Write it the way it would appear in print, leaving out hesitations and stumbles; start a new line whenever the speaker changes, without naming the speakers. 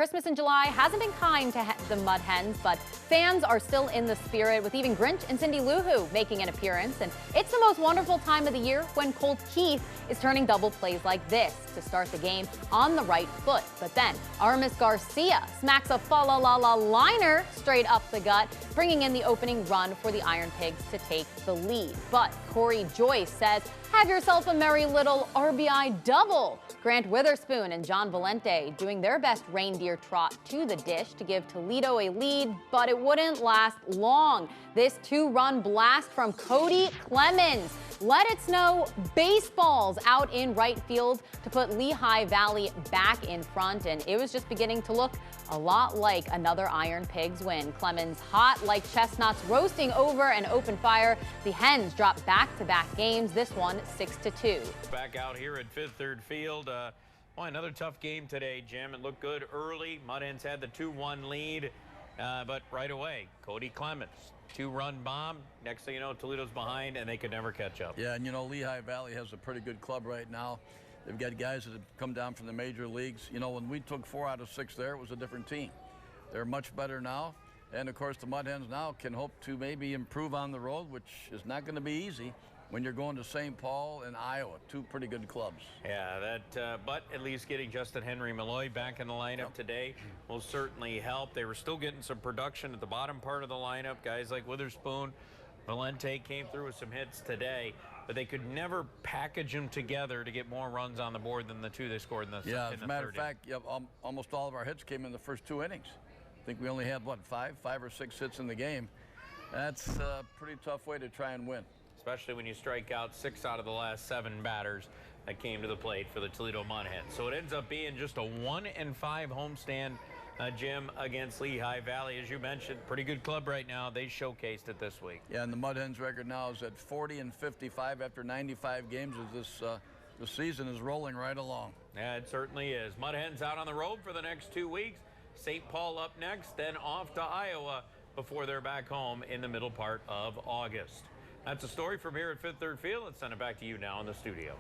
Christmas in July hasn't been kind to the Mud Hens, but fans are still in the spirit, with even Grinch and Cindy Lou Who making an appearance. And it's the most wonderful time of the year when Colt Keith is turning double plays like this to start the game on the right foot. But then Aramis Garcia smacks a fa-la-la-la liner straight up the gut, bringing in the opening run for the Iron Pigs to take the lead. But Corey Joyce says, have yourself a merry little RBI double. Grant Witherspoon and John Valente doing their best reindeer trot to the dish to give Toledo a lead, but it wouldn't last long. This two-run blast from Kody Clemens let it snow baseballs out in right field to put Lehigh Valley back in front, and it was just beginning to look a lot like another Iron Pigs win. Clemens hot like chestnuts roasting over an open fire. The Hens dropped back-to-back games, this one 6-2.
Back out here at Fifth Third Field. Boy, another tough game today, Jim. It looked good early. Mud Hens had the 2-1 lead, but right away, Kody Clemens, two-run bomb. Next thing you know, Toledo's behind, and they could never catch up.
Yeah, and you know, Lehigh Valley has a pretty good club right now. They've got guys that have come down from the major leagues. You know, when we took 4 out of 6 there, it was a different team. They're much better now. And, of course, the Mud Hens now can hope to maybe improve on the road, which is not going to be easy when you're going to St. Paul and Iowa, 2 pretty good clubs.
Yeah, but at least getting Justin Henry Malloy back in the lineup today will certainly help. They were still getting some production at the bottom part of the lineup. Guys like Witherspoon, Valente came through with some hits today, but they could never package them together to get more runs on the board than the 2 they scored in the
Yeah,
in
as
the
a matter
third
of fact, almost all of our hits came in the first 2 innings. I think we only had, what, 5 or 6 hits in the game. That's a pretty tough way to try and win.
Especially when you strike out 6 out of the last 7 batters that came to the plate for the Toledo Mud Hens. So it ends up being just a 1-5 homestand, Jim, against Lehigh Valley. As you mentioned, pretty good club right now. They showcased it this week.
Yeah, and the Mud Hens record now is at 40-55 after 95 games as the season is rolling right along.
Yeah, it certainly is. Mud Hens out on the road for the next 2 weeks. St. Paul up next, then off to Iowa before they're back home in the middle part of August. That's a story from here at Fifth Third Field. Let's send it back to you now in the studio.